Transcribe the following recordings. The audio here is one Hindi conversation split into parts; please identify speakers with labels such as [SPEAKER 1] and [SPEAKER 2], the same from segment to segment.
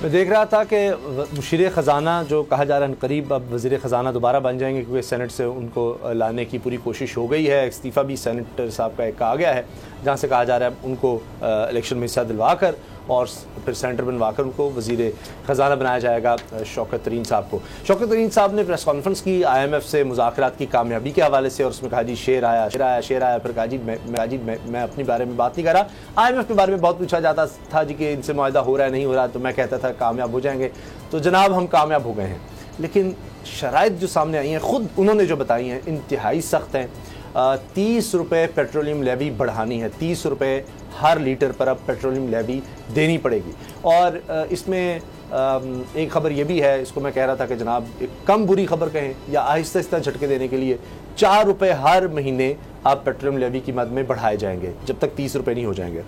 [SPEAKER 1] मैं देख रहा था कि मुशीर ख़जाना जो कहा जा रहा है करीब अब वज़ीर ख़जाना दोबारा बन जाएंगे, क्योंकि सेनेट से उनको लाने की पूरी कोशिश हो गई है। इस्तीफ़ा भी सेनेटर साहब का एक आ गया है, जहाँ से कहा जा रहा है उनको इलेक्शन में हिस्सा दिलवा कर और फिर सेनेटर बनवा कर उनको वज़ीर ख़जाना बनाया जाएगा शौकत तरीन साहब को। शौकत तरीन साहब ने प्रेस कॉन्फ्रेंस की IMF से मुज़ाकरात की कामयाबी के हवाले से, और उसमें कहा जी शेर आया शेर आया शेर आया। फिर कहा जी मैं अपने बारे में बात नहीं कर रहा। IMF के बारे में बहुत पूछा जाता था जी कि इनसे मुआहदा हो रहा है नहीं हो रहा, तो मैं कहता था कामयाब हो जाएंगे। तो जनाब हम कामयाब हो गए हैं, लेकिन शराइत जो सामने आई हैं ख़ुद उन्होंने जो बताई हैं इंतहाई सख्त हैं। 30 रुपये पेट्रोलियम लेवी बढ़ानी है, 30 रुपये हर लीटर पर अब पेट्रोलियम लेवी देनी पड़ेगी। और इसमें एक ख़बर ये भी है, इसको मैं कह रहा था कि जनाब एक कम बुरी खबर कहें या आहिस्ता आहिस्ता झटके देने के लिए 4 रुपये हर महीने अब पेट्रोलियम लेवी की मद में बढ़ाए जाएंगे जब तक 30 रुपये नहीं हो जाएंगे।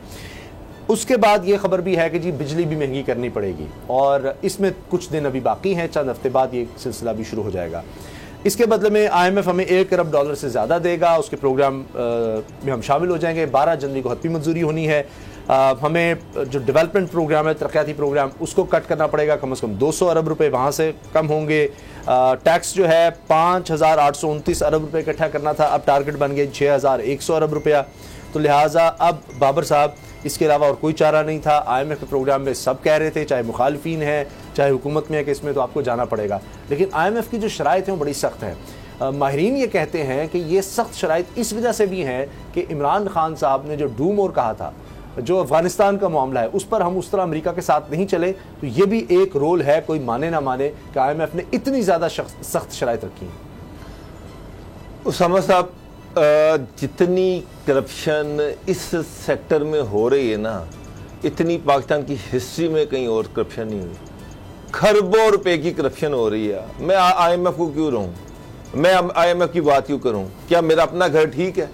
[SPEAKER 1] उसके बाद ये खबर भी है कि जी बिजली भी महंगी करनी पड़ेगी, और इसमें कुछ दिन अभी बाकी हैं, चंद हफ्ते बाद ये सिलसिला भी शुरू हो जाएगा। इसके बदले में IMF हमें $1 अरब से ज़्यादा देगा, उसके प्रोग्राम में हम शामिल हो जाएंगे। 12 जनवरी को हतमी मंजूरी होनी है। हमें जो डेवलपमेंट प्रोग्राम है, तरक्याती प्रोग्राम, उसको कट करना पड़ेगा, कम से कम 200 अरब रुपये वहाँ से कम होंगे। टैक्स जो है 5,829 अरब रुपये इकट्ठा करना था, अब टारगेट बन गया 6,100 अरब रुपया। तो लिहाजा अब बाबर साहब इसके अलावा और कोई चारा नहीं था। IMF के प्रोग्राम में सब कह रहे थे, चाहे मुखालफीन है चाहे हुकूमत में है, कि इसमें तो आपको जाना पड़ेगा, लेकिन IMF की जो शराइत है वो बड़ी सख्त है। माहिरीन ये कहते हैं कि ये सख्त शराइत इस वजह से भी हैं कि इमरान खान साहब ने जो डू मोर कहा था, जो अफगानिस्तान का मामला है, उस पर हम उस तरह अमेरिका के साथ नहीं चले, तो ये भी एक रोल है, कोई माने ना माने, कि IMF ने इतनी ज़्यादा सख्त शराइत रखी हैं।
[SPEAKER 2] उसामा साहब, जितनी करप्शन इस सेक्टर में हो रही है ना, इतनी पाकिस्तान की हिस्ट्री में कहीं और करप्शन नहीं हुई। खरबों रुपए की करप्शन हो रही है। मैं IMF को क्यों रहूं, मैं IMF की बात क्यों करूं? क्या मेरा अपना घर ठीक है?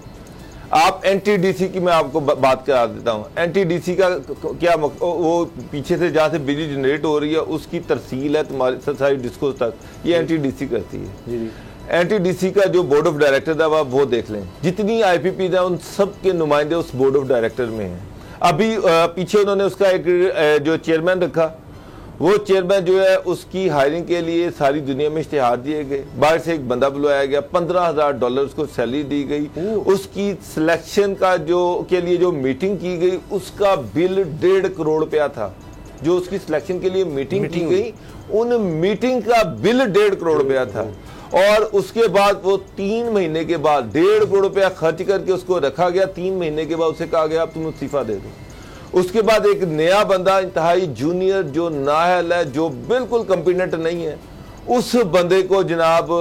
[SPEAKER 2] आप NTDC की मैं आपको बात करा देता हूं। NTDC का क्या वो पीछे से जहाँ से बिजली जनरेट हो रही है उसकी तरसील है तुम्हारी सारी डिस्को तक, ये NTDC करती है। जी। NTDC का जो बोर्ड ऑफ डायरेक्टर था वो देख लें, जितनी IPP है उन सब के नुमाइंदे उस बोर्ड ऑफ डायरेक्टर में हैं। अभी पीछे उन्होंने उसका एक जो चेयरमैन रखा, वो चेयरमैन जो है उसकी हायरिंग के लिए सारी दुनिया में इश्तिहार दिए गए, बाहर से एक बंदा बुलवाया गया, $15,000 उसको सैलरी दी गई। उसकी सिलेक्शन का के लिए जो मीटिंग की गई उसका बिल $1.5 करोड़ रुपया था। जो उसकी सिलेक्शन के लिए मीटिंग की गई, उन मीटिंग का बिल $1.5 करोड़ रुपया था। और उसके बाद वो 3 महीने के बाद $1.5 करोड़ रुपया खर्च करके उसको रखा गया। 3 महीने के बाद उसे कहा गया अब तुम इस्तीफा दे दो। उसके बाद एक नया बंदा इंतहाई जूनियर जो नाअहल है, जो बिल्कुल कॉम्पिटेंट नहीं है, उस बंदे को जनाब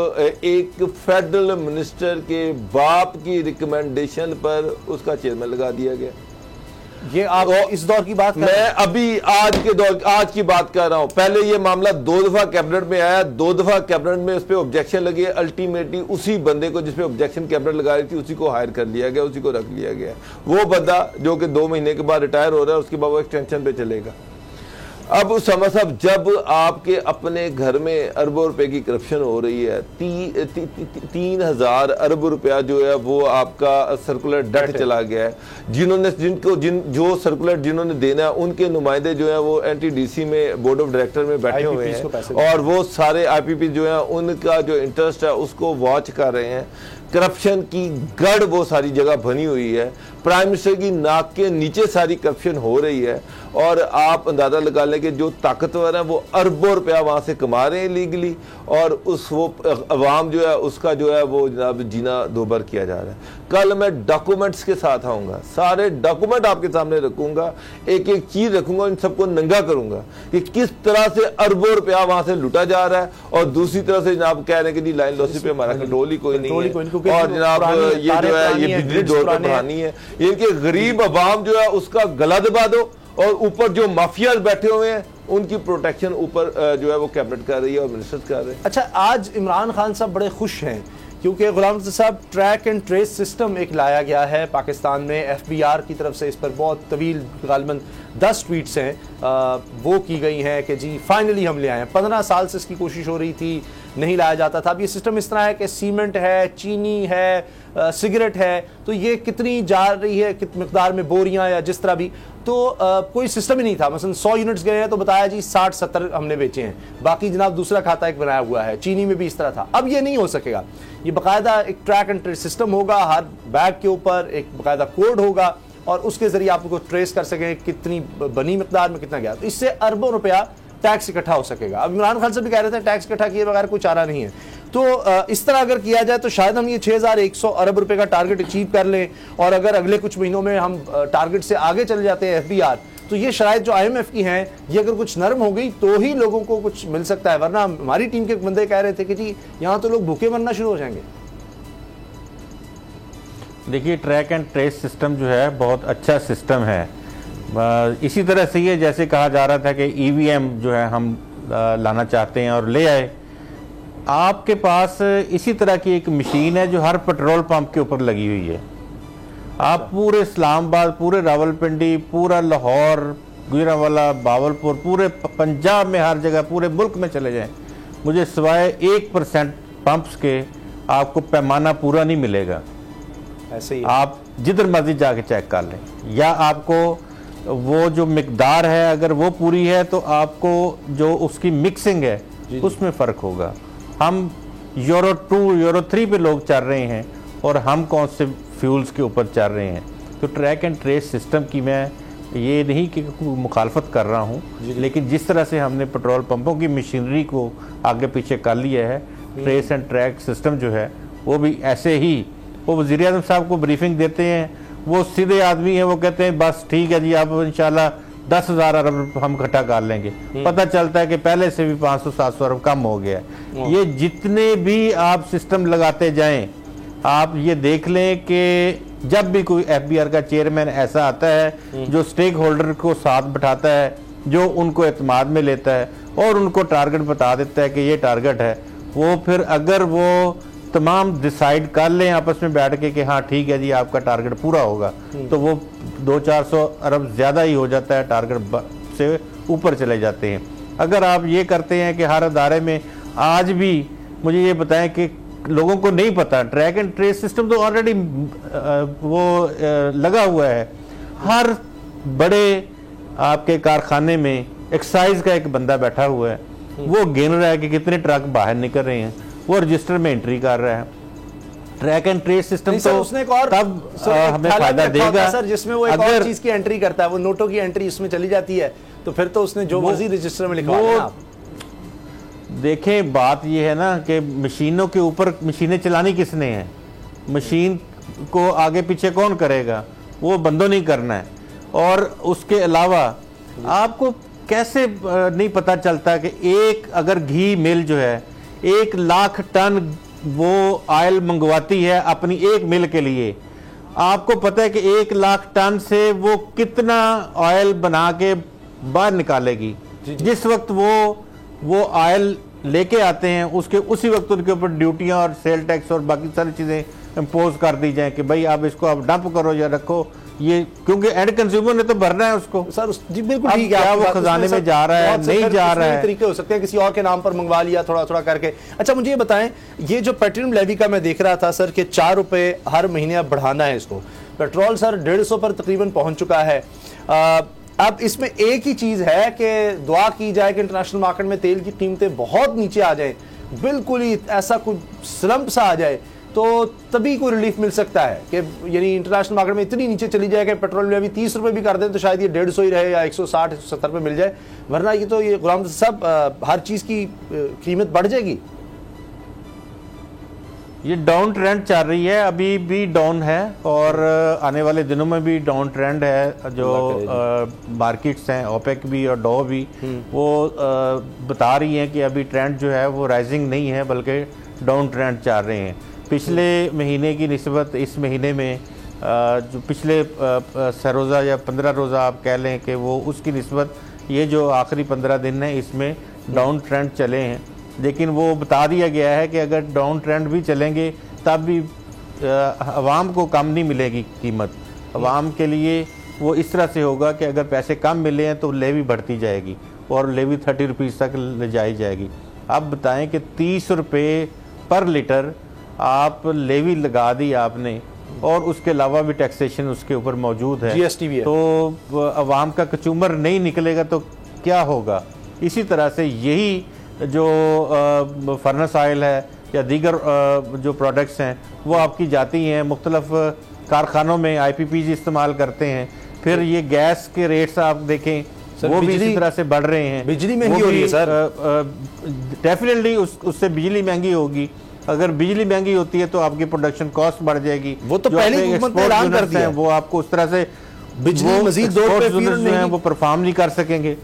[SPEAKER 2] एक फेडरल मिनिस्टर के बाप की रिकमेंडेशन पर उसका चेयरमैन लगा दिया गया।
[SPEAKER 1] ये आप इस दौर की बात कर
[SPEAKER 2] मैं अभी आज की बात कर रहा हूं। पहले ये मामला 2 दफा कैबिनेट में आया, 2 दफा कैबिनेट में उस पर ऑब्जेक्शन लगे। अल्टीमेटली उसी बंदे को जिस पे ऑब्जेक्शन कैबिनेट लगा रही थी उसी को हायर कर लिया गया, उसी को रख लिया गया। वो बंदा जो कि 2 महीने के बाद रिटायर हो रहा है, उसके बाद वो एक्सटेंशन पे चलेगा। अब समझ साहब, जब आपके अपने घर में अरबों रुपए की करप्शन हो रही है, 3,000 अरब रुपया जो है वो आपका सर्कुलर डेट चला गया है। जो सर्कुलर जिन्होंने देना है उनके नुमाइंदे जो है वो NTDC में बोर्ड ऑफ डायरेक्टर में बैठे हुए हैं, और वो सारे IPP जो है उनका जो इंटरेस्ट है उसको वॉच कर रहे हैं। करप्शन की गढ़ वो सारी जगह बनी हुई है। प्राइम मिनिस्टर की नाक के नीचे सारी करप्शन हो रही है, और आप अंदाजा लगा लें कि जो ताकतवर है वो अरबों रुपया वहां से कमा रहे हैं लीगली, और वो अवाम जो है उसका जो है वो जनाब जीना दोबर किया जा रहा है। कल मैं डॉक्यूमेंट्स के साथ आऊंगा, सारे डॉक्यूमेंट आपके सामने रखूंगा, एक एक चीज रखूंगा, इन सबको नंगा करूंगा कि किस तरह से अरबों रुपया वहां से लुटा जा रहा है। और दूसरी तरफ से जनाब कह रहे हैं कि जी लाइन लॉसी पे हमारा कंट्रोल ही कोई नहीं है, और जनाब ये जो है ये बिजली दौर पर बढ़ानी है। इनके गरीब अवाम जो है उसका गला दबा दो, और ऊपर जो माफिया बैठे हुए हैं उनकी प्रोटेक्शन ऊपर जो है वो कैबिनेट कर रही है और मिनिस्टर्स कर रहे हैं।
[SPEAKER 1] अच्छा, आज इमरान खान साहब बड़े खुश हैं क्योंकि गुलाम नबी साहब ट्रैक एंड ट्रेस सिस्टम एक लाया गया है पाकिस्तान में। FBR की तरफ से इस पर बहुत तवील गालबन 10 ट्वीट्स हैं वो की गई हैं कि जी फाइनली हम ले आए हैं। 15 साल से इसकी कोशिश हो रही थी। नहीं लाया जाता था। अब ये सिस्टम इस तरह है कि सीमेंट है, चीनी है, सिगरेट है, तो ये कितनी जा रही है, कितनी मिकदार में बोरियां या जिस तरह भी, तो कोई सिस्टम ही नहीं था। मसलन 100 यूनिट्स गए हैं तो बताया जी 60-70 हमने बेचे हैं, बाकी जनाब दूसरा खाता एक बनाया हुआ है। चीनी में भी इस तरह था। अब ये नहीं हो सकेगा, ये बाकायदा एक ट्रैक एंड ट्रेस सिस्टम होगा, हर बैग के ऊपर एक बाकायदा कोड होगा और उसके जरिए आप उनको ट्रेस कर सकें कितनी बनी मिकदार में कितना गया। तो इससे अरबों रुपया टैक्स इकट्ठा हो सकेगा। अब इमरान खान साहब भी कह रहे थे टैक्स इकट्ठा किए बगैर कोई चारा नहीं है। तो इस तरह अगर किया जाए तो शायद हम ये 6100 अरब रुपए का टारगेट अचीव कर लें, और अगर अगले कुछ महीनों में हम टारगेट से आगे चले जाते हैं FBR, तो ये शराइत जो IMF की हैं ये अगर कुछ नरम हो गई तो ही लोगों को कुछ मिल सकता है, वरना हमारी टीम के बंदे कह रहे थे कि जी यहाँ तो लोग भूखे मरना शुरू हो जाएंगे।
[SPEAKER 3] देखिए, ट्रैक एंड ट्रेस सिस्टम जो है बहुत अच्छा सिस्टम है। इसी तरह से ये जैसे कहा जा रहा था कि EVM जो है हम लाना चाहते हैं और ले आए, आपके पास इसी तरह की एक मशीन है जो हर पेट्रोल पंप के ऊपर लगी हुई है। आप पूरे इस्लामाबाद, पूरे रावलपिंडी, पूरा लाहौर, गुजरांवाला, बावलपुर, पूरे पंजाब में, हर जगह पूरे मुल्क में चले जाएं, मुझे सिवाय 1% पंप्स के आपको पैमाना पूरा नहीं मिलेगा।
[SPEAKER 1] ऐसे ही
[SPEAKER 3] आप जिधर मर्जी जाके चेक कर लें, या आपको वो जो मिकदार है अगर वो पूरी है तो आपको जो उसकी मिक्सिंग है उसमें फ़र्क होगा। हम यूरो 2, यूरो 3 पे लोग चल रहे हैं और हम कौन से फ्यूल्स के ऊपर चल रहे हैं। तो ट्रैक एंड ट्रेस सिस्टम की मैं ये नहीं कि मुखालफत कर रहा हूँ, लेकिन जिस तरह से हमने पेट्रोल पंपों की मशीनरी को आगे पीछे कर लिया है, ट्रेस एंड ट्रैक सिस्टम जो है वो भी ऐसे ही, वो वज़ीर आज़म साहब को ब्रीफिंग देते हैं, वो सीधे आदमी हैं, वो कहते हैं बस ठीक है जी, अब इंशाल्लाह 10,000 अरब हम इकट्ठा कर लेंगे। पता चलता है कि पहले से भी 500-700 अरब कम हो गया है। ये जितने भी आप सिस्टम लगाते जाएं, आप ये देख लें कि जब भी कोई FBR का चेयरमैन ऐसा आता है जो स्टेक होल्डर को साथ बिठाता है, जो उनको एतमाद में लेता है और उनको टारगेट बता देता है कि ये टारगेट है, वो फिर अगर वो तमाम डिसाइड कर लें आपस में बैठ के कि हाँ ठीक है जी आपका टारगेट पूरा होगा, तो वो 200-400 अरब ज़्यादा ही हो जाता है, टारगेट से ऊपर चले जाते हैं। अगर आप ये करते हैं कि हर अदारे में, आज भी मुझे ये बताएं कि लोगों को नहीं पता, ट्रैक एंड ट्रेस सिस्टम तो ऑलरेडी लगा हुआ है। हर बड़े आपके कारखाने में एक्साइज का एक बंदा बैठा हुआ है, वो गिन रहा है कि कितने ट्रक बाहर निकल रहे हैं, वो रजिस्टर में एंट्री कर रहा है। ट्रैक एंड ट्रेस सिस्टम तो
[SPEAKER 1] उसने एक और
[SPEAKER 3] तब हमें फायदा देगा
[SPEAKER 1] सर, जिसमें वो एक और चीज की एंट्री करता है, वो नोटों की एंट्री उसमें चली जाती है, तो फिर तो उसने जो मर्जी रजिस्टर में लिखवा देना।
[SPEAKER 3] देखें, बात ये है ना कि मशीनों के ऊपर, मशीनें चलानी किसने है, मशीन को आगे पीछे कौन करेगा, वो बंदों नहीं करना है। और उसके अलावा आपको कैसे नहीं पता चलता कि एक अगर घी मिल जो है 1 लाख टन वो ऑयल मंगवाती है अपनी एक मिल के लिए, आपको पता है कि 1 लाख टन से वो कितना ऑयल बना के बाहर निकालेगी। जिस वक्त वो ऑयल लेके आते हैं उसके उसी वक्त उनके ऊपर ड्यूटियां और सेल टैक्स और बाकी सारी चीज़ें इम्पोज कर दी जाएं कि भाई आप इसको आप डंप करो या रखो, ये क्योंकि एंड कंज्यूमर ने तो भरना है उसको।
[SPEAKER 1] सर जी बिल्कुल ठीक है,
[SPEAKER 3] क्या वो खजाने में जा रहा है, नहीं जा रहा है,
[SPEAKER 1] तरीके हो सकते हैं, किसी और के नाम पर मंगवा लिया थोड़ा थोड़ा करके। अच्छा मुझे ये बताएं, ये जो पेट्रोलियम लेवी का मैं देख रहा था सर कि 4 रुपए हर महीने अब बढ़ाना है इसको, पेट्रोल सर 150 पर तकरीबन पहुंच चुका है। अब इसमें एक ही चीज है कि दुआ की जाए कि इंटरनेशनल मार्केट में तेल की कीमतें बहुत नीचे आ जाए, बिल्कुल ही ऐसा कुछ स्लंप सा आ जाए, तो तभी कोई रिलीफ मिल सकता है कि यानी इंटरनेशनल मार्केट में इतनी नीचे चली जाए कि पेट्रोल में अभी 30 रुपए भी कर दें तो शायद ये 150 ही रहे या 160-170 पे मिल जाए, वरना ये तो ये गुलाम साहब हर चीज की कीमत बढ़ जाएगी।
[SPEAKER 3] ये डाउन ट्रेंड चल रही है, अभी भी डाउन है और आने वाले दिनों में भी डाउन ट्रेंड है। जो मार्केट्स हैं ओपेक भी और डॉ भी वो बता रही हैं कि अभी ट्रेंड जो है वो राइजिंग नहीं है बल्कि डाउन ट्रेंड चल रहे हैं। पिछले महीने की निस्बत इस महीने में जो पिछले 6 रोज़ा या 15 रोज़ा आप कह लें कि वो उसकी निस्बत ये जो आखिरी 15 दिन है इसमें डाउन ट्रेंड चले हैं, लेकिन वो बता दिया गया है कि अगर डाउन ट्रेंड भी चलेंगे तब भी अवाम को कम नहीं मिलेगी कीमत। अवाम के लिए वो इस तरह से होगा कि अगर पैसे कम मिले हैं तो लेवी बढ़ती जाएगी और लेवी 30 रुपीज़ तक ले जाई जाएगी। अब बताएं कि 30 रुपये पर लीटर आप लेवी लगा दी आपने, और उसके अलावा भी टैक्सेशन उसके ऊपर मौजूद है,
[SPEAKER 1] GST भी है,
[SPEAKER 3] तो अवाम का कचूमर नहीं निकलेगा तो क्या होगा। इसी तरह से यही जो फर्नेस ऑयल है या दीगर जो प्रोडक्ट्स हैं वो आपकी जाती हैं मुख्तलिफ कारखानों में, IPPs इस्तेमाल करते हैं, फिर ये गैस के रेट्स आप देखें वो भी इसी तरह से बढ़ रहे हैं।
[SPEAKER 1] बिजली महंगी हो रही है सर,
[SPEAKER 3] डेफिनेटली उससे बिजली महंगी होगी। अगर बिजली महंगी होती है तो आपकी प्रोडक्शन कॉस्ट बढ़ जाएगी।
[SPEAKER 1] वो तो पहले हुकूमत ने ऐलान कर दिया है,
[SPEAKER 3] वो आपको उस तरह से
[SPEAKER 1] बिजली मजीद दौर पे
[SPEAKER 3] जो है वो परफॉर्म नहीं कर सकेंगे,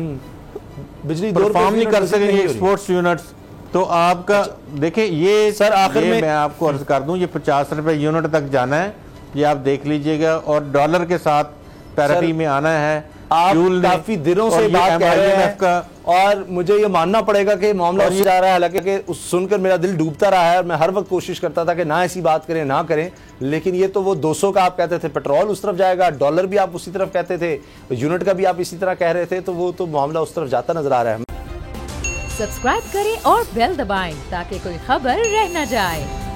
[SPEAKER 1] बिजली
[SPEAKER 3] परफॉर्म नहीं कर सकेंगे एक्सपोर्ट्स यूनिट्स। तो आपका देखिए ये
[SPEAKER 1] सर आखिर में
[SPEAKER 3] मैं आपको अर्ज कर दूं, ये 50 रुपए यूनिट तक जाना है, ये आप देख लीजिएगा, और डॉलर के साथ पैरिटी में आना है।
[SPEAKER 1] आप काफी दिनों से बात कह रहे हैं का, और मुझे ये मानना पड़ेगा कि मामला उससे जा रहा है, हालांकि सुनकर मेरा दिल डूबता रहा है और मैं हर वक्त कोशिश करता था कि ना ऐसी बात करें ना करें, लेकिन ये तो वो 200 का आप कहते थे पेट्रोल उस तरफ जाएगा, डॉलर भी आप उसी तरफ कहते थे, यूनिट का भी आप इसी तरह कह रहे थे, तो वो तो मामला उस तरफ जाता नजर आ रहा है।
[SPEAKER 4] सब्सक्राइब करें और बेल दबाएं ताकि कोई खबर रह न जाए।